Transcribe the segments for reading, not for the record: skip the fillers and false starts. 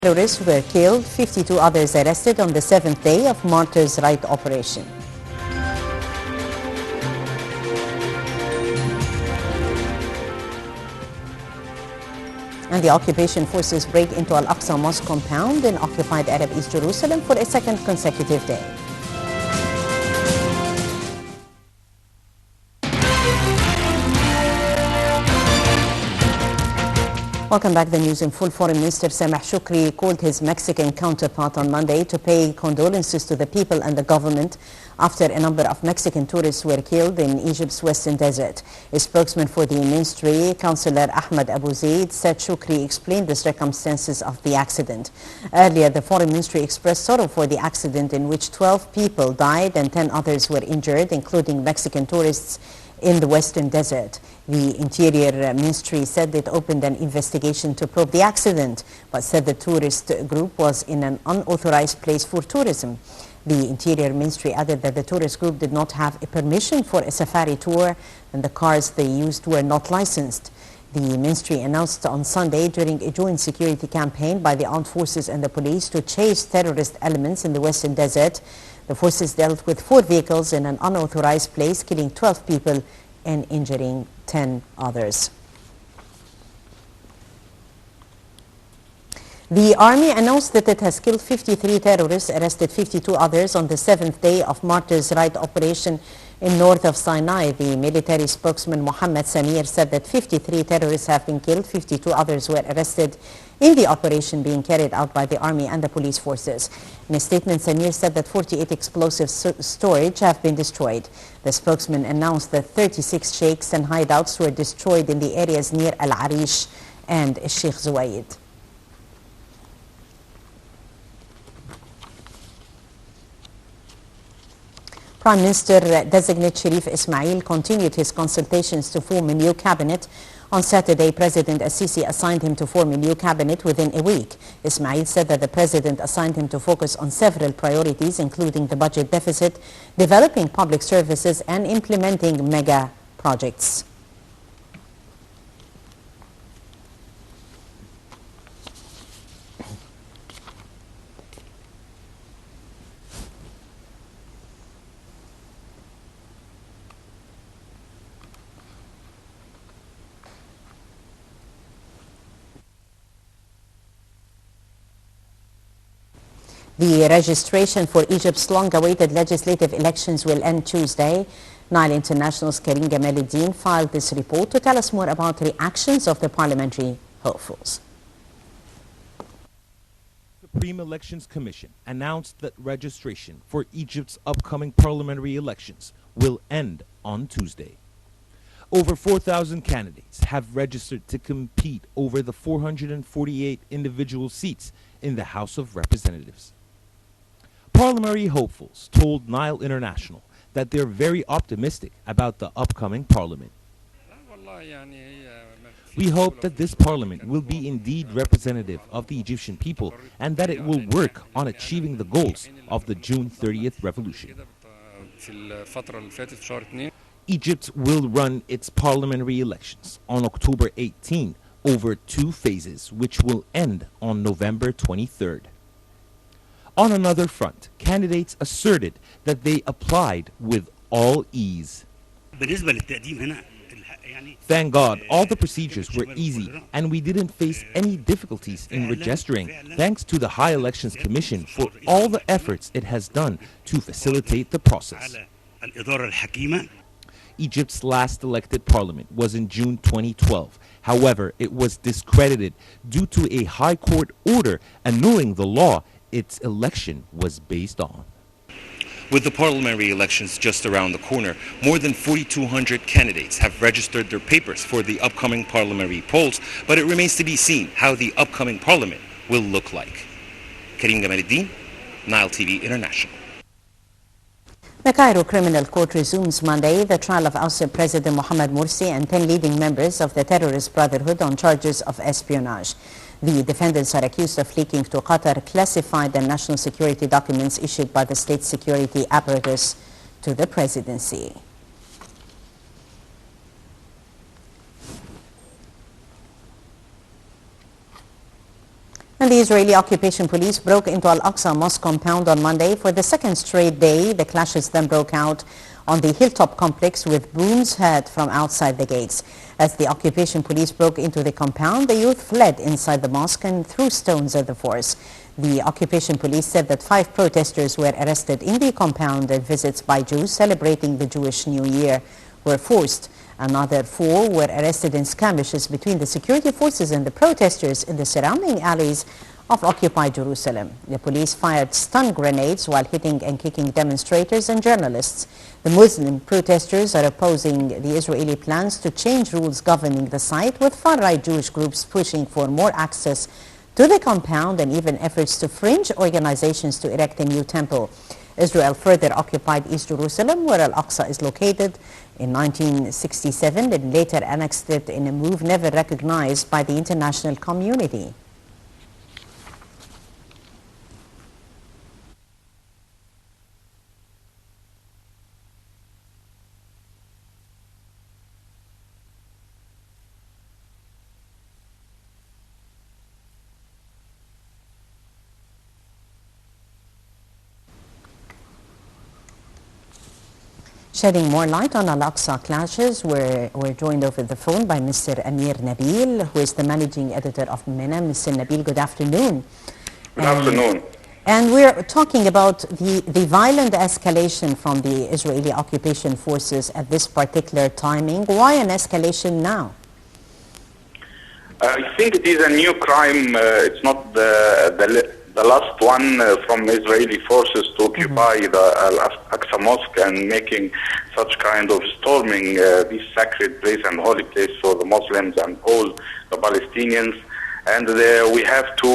Terrorists were killed, 52 others arrested on the seventh day of Martyrs' Right operation. And the occupation forces break into Al-Aqsa Mosque compound in occupied Arab East Jerusalem for a second consecutive day. Welcome back. The news in full. Foreign Minister Sameh Shukri called his Mexican counterpart on Monday to pay condolences to the people and the government after a number of Mexican tourists were killed in Egypt's western desert. A spokesman for the ministry, Councillor Ahmed Abu Zaid, said Shukri explained the circumstances of the accident. Earlier, the Foreign Ministry expressed sorrow for the accident in which 12 people died and 10 others were injured, including Mexican tourists in the western desert. The Interior Ministry said it opened an investigation to probe the accident, but said the tourist group was in an unauthorized place for tourism. The Interior Ministry added that the tourist group did not have a permission for a safari tour and the cars they used were not licensed. The ministry announced on Sunday during a joint security campaign by the armed forces and the police to chase terrorist elements in the western desert. The forces dealt with 4 vehicles in an unauthorized place, killing 12 people and injuring 10 others. The army announced that it has killed 53 terrorists, arrested 52 others on the 7th day of Martyrs' Right operation in north of Sinai. The military spokesman Mohammed Samir said that 53 terrorists have been killed, 52 others were arrested in the operation being carried out by the army and the police forces. In a statement, Samir said that 48 explosive storage have been destroyed. The spokesman announced that 36 sheikhs and hideouts were destroyed in the areas near Al-Arish and Sheikh Zuwaid. Prime Minister-designate Sharif Ismail continued his consultations to form a new cabinet. On Saturday, President Al-Sisi assigned him to form a new cabinet within a week. Ismail said that the president assigned him to focus on several priorities, including the budget deficit, developing public services, and implementing mega projects. The registration for Egypt's long-awaited legislative elections will end Tuesday. Nile International's Karim Gamaluddin filed this report to tell us more about reactions of the parliamentary hopefuls. The Supreme Elections Commission announced that registration for Egypt's upcoming parliamentary elections will end on Tuesday. Over 4,000 candidates have registered to compete over the 448 individual seats in the House of Representatives. Parliamentary hopefuls told Nile International that they're very optimistic about the upcoming parliament. We hope that this parliament will be indeed representative of the Egyptian people and that it will work on achieving the goals of the June 30th revolution. Egypt will run its parliamentary elections on October 18 over 2 phases, which will end on November 23rd. On another front, candidates asserted that they applied with all ease. Thank God, all the procedures were easy and we didn't face any difficulties in registering, thanks to the High Elections Commission for all the efforts it has done to facilitate the process. Egypt's last elected parliament was in June 2012. However, it was discredited due to a high court order annulling the law its election was based on. With the parliamentary elections just around the corner, more than 4,200 candidates have registered their papers for the upcoming parliamentary polls, but it remains to be seen how the upcoming parliament will look like. Karim Gamaluddin, Nile TV International. The Cairo Criminal Court resumes Monday the trial of ousted President Mohamed Morsi and 10 leading members of the terrorist brotherhood on charges of espionage. The defendants are accused of leaking to Qatar classified and national security documents issued by the state security apparatus to the presidency. And the Israeli occupation police broke into Al-Aqsa Mosque compound on Monday. For the second straight day, the clashes then broke out on the hilltop complex with booms heard from outside the gates. As the occupation police broke into the compound, the youth fled inside the mosque and threw stones at the force. The occupation police said that 5 protesters were arrested in the compound and visits by Jews celebrating the Jewish New Year were forced. Another 4 were arrested in skirmishes between the security forces and the protesters in the surrounding alleys of occupied Jerusalem. The police fired stun grenades while hitting and kicking demonstrators and journalists. The Muslim protesters are opposing the Israeli plans to change rules governing the site, with far-right Jewish groups pushing for more access to the compound and even efforts to fringe organizations to erect a new temple. Israel further occupied East Jerusalem, where Al-Aqsa is located, in 1967 and later annexed it in a move never recognized by the international community. Shedding more light on Al-Aqsa clashes, we're joined over the phone by Mr. Amir Nabil, who is the managing editor of MENA. Mr. Nabil, good afternoon. Good afternoon. And we're talking about the violent escalation from the Israeli occupation forces at this particular timing. Why an escalation now? I think it is a new crime. It's not the last one from Israeli forces to occupy the Al-Aqsa Mosque and making such kind of storming this sacred place and holy place for the Muslims and all the Palestinians. And we have to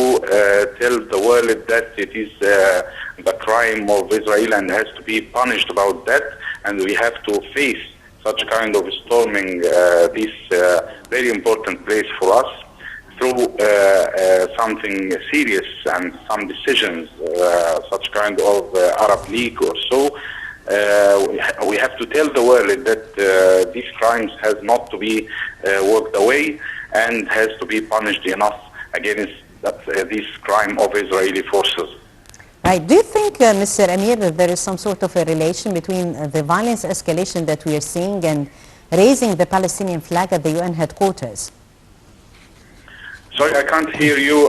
tell the world that it is the crime of Israel and has to be punished about that. And we have to face such kind of storming this very important place for us through something serious and some decisions, such kind of Arab League or so. We have to tell the world that these crimes has not to be worked away and has to be punished enough against this crime of Israeli forces. Right. Do you think, Mr. Amir, that there is some sort of a relation between the violence escalation that we are seeing and raising the Palestinian flag at the UN headquarters? Sorry, I can't hear you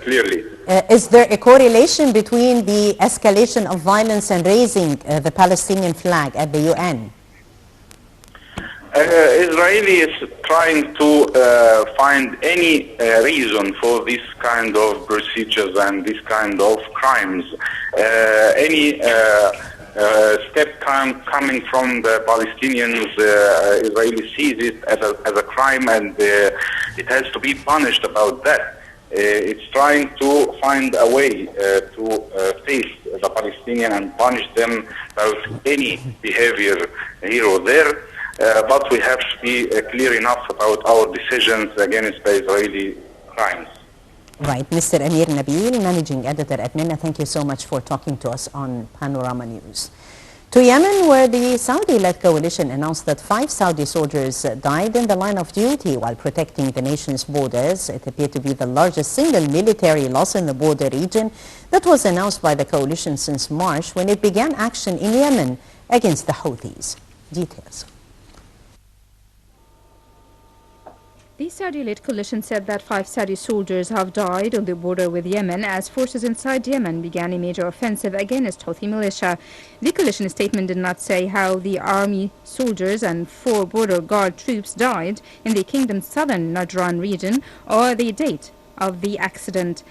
clearly. Is there a correlation between the escalation of violence and raising the Palestinian flag at the UN? Israeli is trying to find any reason for this kind of procedures and this kind of crimes. Any step coming from the Palestinians, Israeli sees it as a crime, and it has to be punished about that. It's trying to find a way to face the Palestinian and punish them about any behavior here or there. But we have to be clear enough about our decisions against the Israeli crimes. Right. Mr. Amir Nabil, Managing Editor at MENA, thank you so much for talking to us on Panorama News. To Yemen, where the Saudi-led coalition announced that 5 Saudi soldiers died in the line of duty while protecting the nation's borders. It appeared to be the largest single military loss in the border region that was announced by the coalition since March, when it began action in Yemen against the Houthis. Details. The Saudi-led coalition said that 5 Saudi soldiers have died on the border with Yemen as forces inside Yemen began a major offensive against Houthi militia. The coalition statement did not say how the army soldiers and 4 border guard troops died in the kingdom's southern Najran region or the date of the accident.